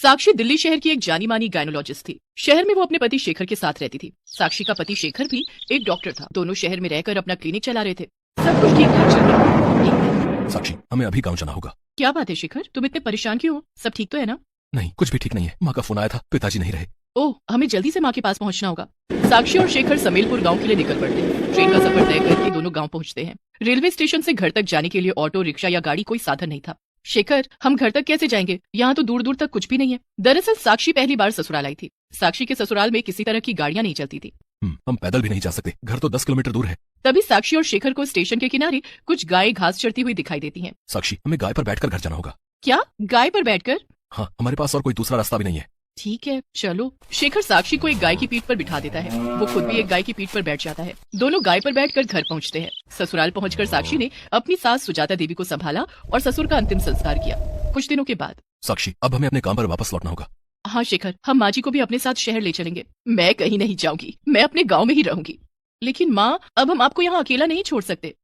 साक्षी दिल्ली शहर की एक जानी मानी गायनोलॉजिस्ट थी। शहर में वो अपने पति शेखर के साथ रहती थी। साक्षी का पति शेखर भी एक डॉक्टर था। दोनों शहर में रहकर अपना क्लिनिक चला रहे थे। सब कुछ ठीक ठाक चल रहा था। एक दिन, साक्षी, हमें अभी गांव जाना होगा। क्या बात है शेखर, तुम इतने परेशान क्यों हो? सब ठीक तो है ना? नहीं, कुछ भी ठीक नहीं है। माँ का फोन आया था, पिताजी नहीं रहे। ओह, हमें जल्दी से माँ के पास पहुंचना होगा। साक्षी और शेखर समेलपुर गांव के लिए निकल पड़ते हैं। ट्रेन का सफर तय करके दोनों गांव पहुंचते हैं। रेलवे स्टेशन से घर तक जाने के लिए ऑटो, रिक्शा या गाड़ी कोई साधन नहीं था। शेखर, हम घर तक कैसे जाएंगे? यहाँ तो दूर दूर तक कुछ भी नहीं है। दरअसल साक्षी पहली बार ससुराल आई थी। साक्षी के ससुराल में किसी तरह की गाड़ियां नहीं चलती थी। हम पैदल भी नहीं जा सकते, घर तो 10 किलोमीटर दूर है। तभी साक्षी और शेखर को स्टेशन के किनारे कुछ गाय घास चरती हुई दिखाई देती हैं। साक्षी, हमें गाय पर बैठकर घर जाना होगा। क्या, गाय पर बैठकर? हाँ, हमारे पास और कोई दूसरा रास्ता भी नहीं है। ठीक है, चलो। शेखर साक्षी को एक गाय की पीठ पर बिठा देता है। वो खुद भी एक गाय की पीठ पर बैठ जाता है। दोनों गाय पर बैठकर घर पहुंचते हैं। ससुराल पहुंचकर साक्षी ने अपनी सास सुजाता देवी को संभाला और ससुर का अंतिम संस्कार किया। कुछ दिनों के बाद, साक्षी, अब हमें अपने काम पर वापस लौटना होगा। हाँ शेखर, हम माँ जी को भी अपने साथ शहर ले चलेंगे। मैं कहीं नहीं जाऊंगी, मैं अपने गाँव में ही रहूंगी। लेकिन माँ, अब हम आपको यहाँ अकेला नहीं छोड़ सकते,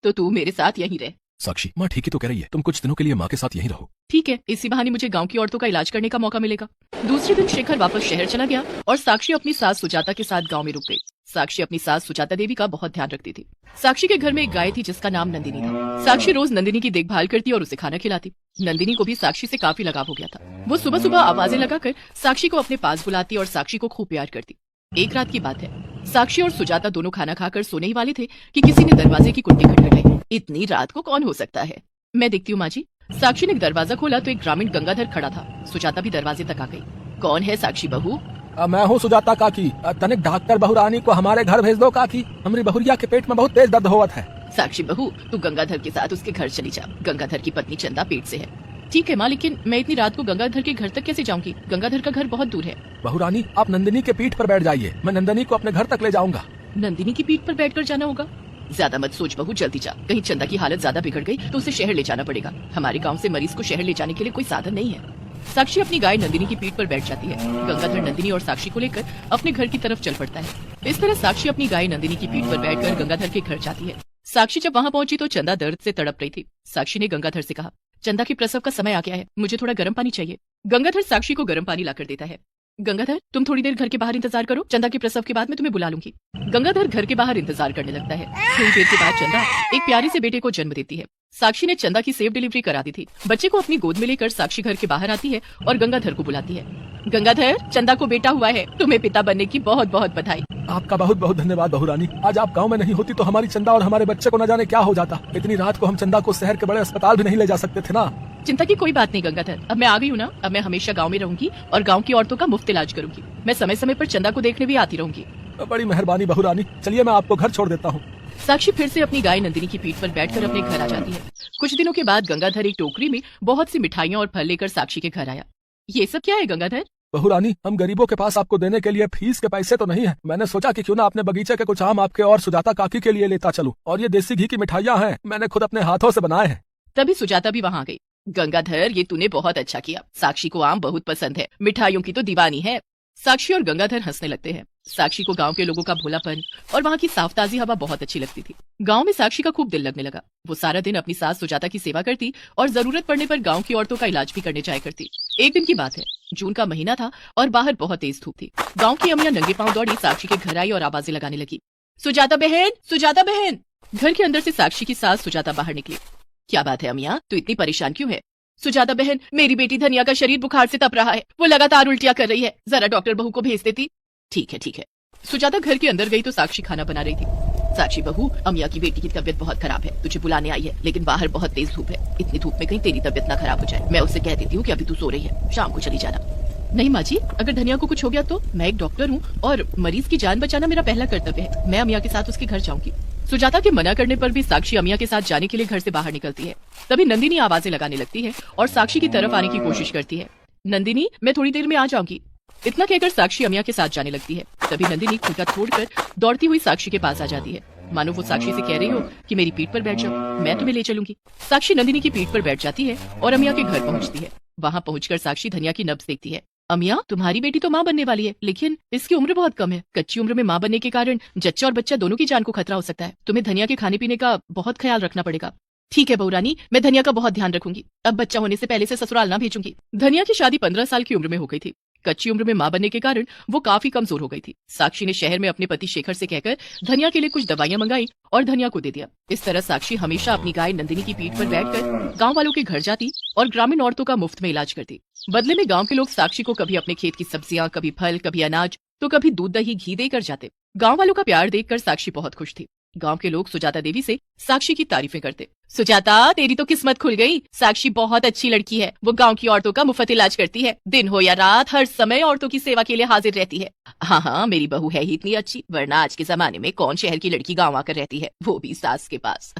तो तू मेरे साथ यहीं रह। साक्षी, माँ ठीक ही तो कह रही है, तुम कुछ दिनों के लिए माँ के साथ यहीं रहो। ठीक है, इसी बहाने मुझे गांव की औरतों का इलाज करने का मौका मिलेगा। दूसरे दिन शेखर वापस शहर चला गया और साक्षी अपनी सास सुजाता के साथ गांव में रुक गई। साक्षी अपनी सास सुजाता देवी का बहुत ध्यान रखती थी। साक्षी के घर में एक गाय थी जिसका नाम नंदिनी था। साक्षी रोज नंदिनी की देखभाल करती और उसे खाना खिलाती। नंदिनी को भी साक्षी से काफी लगाव हो गया था। वो सुबह सुबह आवाजें लगाकर साक्षी को अपने पास बुलाती और साक्षी को खूब प्यार करती। एक रात की बात है, साक्षी और सुजाता दोनों खाना खाकर सोने ही वाले थे कि किसी ने दरवाजे की कुंडी खटखटाई। इतनी रात को कौन हो सकता है? मैं देखती हूँ माँ जी। साक्षी ने दरवाजा खोला तो एक ग्रामीण गंगाधर खड़ा था। सुजाता भी दरवाजे तक आ गई। कौन है साक्षी बहू? मैं हूँ सुजाता काकी। तनिक डॉक्टर बहुरानी को हमारे घर भेज दो काकी। हमारी बहुरिया के पेट में बहुत तेज दर्द होवत है। साक्षी बहू, तू गंगाधर के साथ उसके घर चली जा। गंगाधर की पत्नी चंदा पेट से है। ठीक है माँ, लेकिन मैं इतनी रात को गंगाधर के घर तक कैसे जाऊंगी? गंगाधर का घर बहुत दूर है। बहुरानी, आप नंदिनी के पीठ पर बैठ जाइए, मैं नंदिनी को अपने घर तक ले जाऊंगा। नंदिनी की पीठ पर बैठकर जाना होगा? ज्यादा मत सोच बहू, जल्दी जा। कहीं चंदा की हालत ज्यादा बिगड़ गई तो उसे शहर ले जाना पड़ेगा। हमारे गांव से मरीज को शहर ले जाने के लिए कोई साधन नहीं है। साक्षी अपनी गाय नंदिनी की पीठ पर बैठ जाती है। गंगाधर नंदिनी और साक्षी को लेकर अपने घर की तरफ चल पड़ता है। इस तरह साक्षी अपनी गाय नंदिनी की पीठ पर बैठकर गंगाधर के घर जाती है। साक्षी जब वहाँ पहुंची तो चंदा दर्द से तड़प रही थी। साक्षी ने गंगाधर से कहा, चंदा के प्रसव का समय आ गया है, मुझे थोड़ा गर्म पानी चाहिए। गंगाधर साक्षी को गर्म पानी लाकर देता है। गंगाधर, तुम थोड़ी देर घर के बाहर इंतजार करो, चंदा के प्रसव के बाद मैं तुम्हें बुला लूंगी। गंगाधर घर के बाहर इंतजार करने लगता है। थोड़ी देर के बाद चंदा एक प्यारे से बेटे को जन्म देती है। साक्षी ने चंदा की सेफ डिलीवरी करा दी थी। बच्चे को अपनी गोद में लेकर साक्षी घर के बाहर आती है और गंगाधर को बुलाती है। गंगाधर, चंदा को बेटा हुआ है, तुम्हें पिता बनने की बहुत बहुत बधाई। आपका बहुत बहुत धन्यवाद बहुरानी। आज आप गाँव में नहीं होती तो हमारी चंदा और हमारे बच्चे को न जाने क्या हो जाता। इतनी रात को हम चंदा को शहर के बड़े अस्पताल भी नहीं ले जा सकते थे ना। चिंता की कोई बात नहीं गंगाधर, अब मैं आ गई हूँ ना। अब मैं हमेशा गांव में रहूंगी और गांव की औरतों का मुफ्त इलाज करूंगी। मैं समय समय पर चंदा को देखने भी आती रहूंगी। बड़ी मेहरबानी बहुरानी, चलिए मैं आपको घर छोड़ देता हूँ। साक्षी फिर से अपनी गाय नंदिनी की पीठ पर बैठकर अपने घर आ जाती है। कुछ दिनों के बाद गंगाधर एक टोकरी में बहुत सी मिठाइयाँ और फल लेकर साक्षी के घर आया। ये सब क्या है गंगाधर? बहुरानी, हम गरीबों के पास आपको देने के लिए फीस के पैसे तो नहीं है। मैंने सोचा कि क्यों ना अपने बगीचे के कुछ आम आपके और सुजाता काकी के लिए लेता चलूं। और ये देसी घी की मिठाइयाँ हैं, मैंने खुद अपने हाथों से बनाए हैं। तभी सुजाता भी वहाँ गई। गंगाधर, ये तूने बहुत अच्छा किया। साक्षी को आम बहुत पसंद है, मिठाइयों की तो दीवानी है। साक्षी और गंगाधर हंसने लगते हैं। साक्षी को गांव के लोगों का भोलापन और वहाँ की साफ ताजी हवा बहुत अच्छी लगती थी। गांव में साक्षी का खूब दिल लगने लगा। वो सारा दिन अपनी सास सुजाता की सेवा करती और जरूरत पड़ने पर गांव की औरतों का इलाज भी करने जाया करती। एक दिन की बात है, जून का महीना था और बाहर बहुत तेज धूप थी। गाँव की अम्मियां नंगे पांव दौड़ी साक्षी के घर आई और आवाजें लगाने लगी, सुजाता बहन, सुजाता बहन। घर के अंदर से साक्षी की सास सुजाता बाहर निकली। क्या बात है अम्मियां, तू इतनी परेशान क्यों है? सुजाता बहन, मेरी बेटी धनिया का शरीर बुखार से तप रहा है, वो लगातार उल्टियां कर रही है, जरा डॉक्टर बहू को भेज देती। ठीक है ठीक है। सुजाता घर के अंदर गई तो साक्षी खाना बना रही थी। साक्षी बहू, अमिया की बेटी की तबीयत बहुत खराब है, तुझे बुलाने आई है, लेकिन बाहर बहुत तेज धूप है। इतनी धूप में कहीं तेरी तबीयत ना खराब हो जाए। मैं उससे कह देती हूँ कि अभी तू सो रही है, शाम को चली जाना। नहीं माँ जी, अगर धनिया को कुछ हो गया तो? मैं एक डॉक्टर हूँ और मरीज की जान बचाना मेरा पहला कर्तव्य है। मैं अमिया के साथ उसके घर जाऊंगी। सुजाता के मना करने पर भी साक्षी अमिया के साथ जाने के लिए घर से बाहर निकलती है। तभी नंदिनी आवाजें लगाने लगती है और साक्षी की तरफ आने की कोशिश करती है। नंदिनी, मैं थोड़ी देर में आ जाऊंगी। इतना कहकर साक्षी अमिया के साथ जाने लगती है। तभी नंदिनी खुद का छोड़कर दौड़ती हुई साक्षी के पास आ जाती है, मानो वो साक्षी से कह रही हो कि मेरी पीठ पर बैठ जाओ, मैं तुम्हें ले चलूंगी। साक्षी नंदिनी की पीठ पर बैठ जाती है और अमिया के घर पहुंचती है। वहां पहुंचकर साक्षी धनिया की नब्ज देखती है। अमिया, तुम्हारी बेटी तो माँ बनने वाली है, लेकिन इसकी उम्र बहुत कम है। कच्ची उम्र में माँ बनने के कारण जच्चा और बच्चा दोनों की जान को खतरा हो सकता है। तुम्हें धनिया के खाने पीने का बहुत ख्याल रखना पड़ेगा। ठीक है बहू रानी, मैं धनिया का बहुत ध्यान रखूंगी। अब बच्चा होने से पहले से ससुराल ना भेजूंगी। धनिया की शादी 15 साल की उम्र में हो गई थी। कच्ची उम्र में मां बनने के कारण वो काफी कमजोर हो गई थी। साक्षी ने शहर में अपने पति शेखर से कहकर धनिया के लिए कुछ दवाइयां मंगाई और धनिया को दे दिया। इस तरह साक्षी हमेशा अपनी गाय नंदिनी की पीठ पर बैठकर गांव वालों के घर जाती और ग्रामीण औरतों का मुफ्त में इलाज करती। बदले में गांव के लोग साक्षी को कभी अपने खेत की सब्जियां, कभी फल, कभी अनाज, तो कभी दूध, दही, घी देकर जाते। गांव वालों का प्यार देखकर साक्षी बहुत खुश थी। गांव के लोग सुजाता देवी से साक्षी की तारीफें करते। सुजाता, तेरी तो किस्मत खुल गई। साक्षी बहुत अच्छी लड़की है। वो गांव की औरतों का मुफ्त इलाज करती है। दिन हो या रात, हर समय औरतों की सेवा के लिए हाजिर रहती है। हाँ, मेरी बहू है ही इतनी अच्छी, वरना आज के जमाने में कौन शहर की लड़की गांव आकर रहती है, वो भी सास के पास।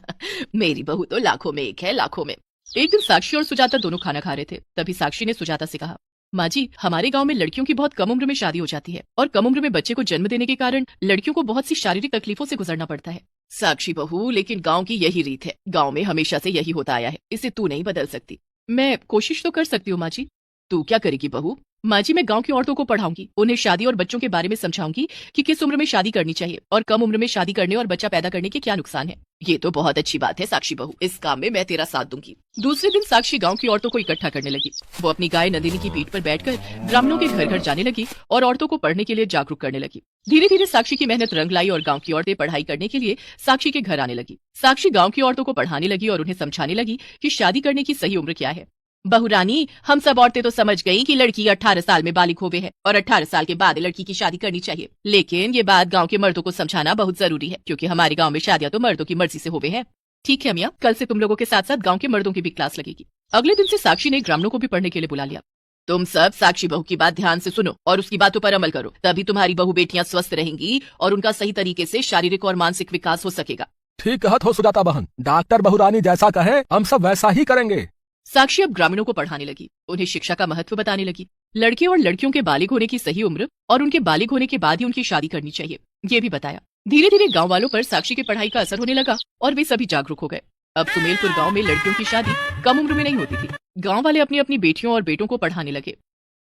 मेरी बहू तो लाखों में एक है, लाखों में। एक दिन साक्षी और सुजाता दोनों खाना खा रहे थे। तभी साक्षी ने सुजाता से कहा, माँ जी, हमारे गांव में लड़कियों की बहुत कम उम्र में शादी हो जाती है और कम उम्र में बच्चे को जन्म देने के कारण लड़कियों को बहुत सी शारीरिक तकलीफों से गुजरना पड़ता है। साक्षी बहू, लेकिन गांव की यही रीत है। गांव में हमेशा से यही होता आया है। इसे तू नहीं बदल सकती। मैं कोशिश तो कर सकती हूँ माँ जी। तू क्या करेगी बहू? माँ जी, मैं गांव की औरतों को पढ़ाऊंगी, उन्हें शादी और बच्चों के बारे में समझाऊंगी कि किस उम्र में शादी करनी चाहिए और कम उम्र में शादी करने और बच्चा पैदा करने के क्या नुकसान है। ये तो बहुत अच्छी बात है साक्षी बहू, इस काम में मैं तेरा साथ दूंगी। दूसरे दिन साक्षी गांव की औरतों को इकट्ठा करने लगी। वो अपनी गाय नंदिनी की पीठ पर बैठकर ग्रामीणों के घर घर जाने लगी और औरतों को पढ़ने के लिए जागरूक करने लगी। धीरे धीरे साक्षी की मेहनत रंग लाई और गांव की औरतें पढ़ाई करने के लिए साक्षी के घर आने लगी। साक्षी गांव की औरतों को पढ़ाने लगी और उन्हें समझाने लगी कि शादी करने की सही उम्र क्या है। बहू रानी, हम सब औरतें तो समझ गई कि लड़की 18 साल में बालिग होवे है और 18 साल के बाद लड़की की शादी करनी चाहिए। लेकिन ये बात गांव के मर्दों को समझाना बहुत जरूरी है, क्योंकि हमारे गांव में शादियां तो मर्दों की मर्जी से होवे है। ठीक है अमिया, कल से तुम लोगों के साथ साथ गांव के मर्दों की भी क्लास लगेगी। अगले दिन से साक्षी ने ग्रामीणों को भी पढ़ने के लिए बुला लिया। तुम सब साक्षी बहू की बात ध्यान से सुनो और उसकी बातों पर अमल करो, तभी तुम्हारी बहू बेटियां स्वस्थ रहेंगी और उनका सही तरीके से शारीरिक और मानसिक विकास हो सकेगा। ठीक कहत हो सुजाता बहन, डॉक्टर बहुरानी जैसा कहे हम सब वैसा ही करेंगे। साक्षी अब ग्रामीणों को पढ़ाने लगी, उन्हें शिक्षा का महत्व बताने लगी। लड़के और लड़कियों के बालिग होने की सही उम्र और उनके बालिग होने के बाद ही उनकी शादी करनी चाहिए, ये भी बताया। धीरे धीरे गांव वालों पर साक्षी की पढ़ाई का असर होने लगा और वे सभी जागरूक हो गए। अब सुमेलपुर गांव में लड़कियों की शादी कम उम्र में नहीं होती थी। गांव वाले अपनी अपनी बेटियों और बेटों को पढ़ाने लगे।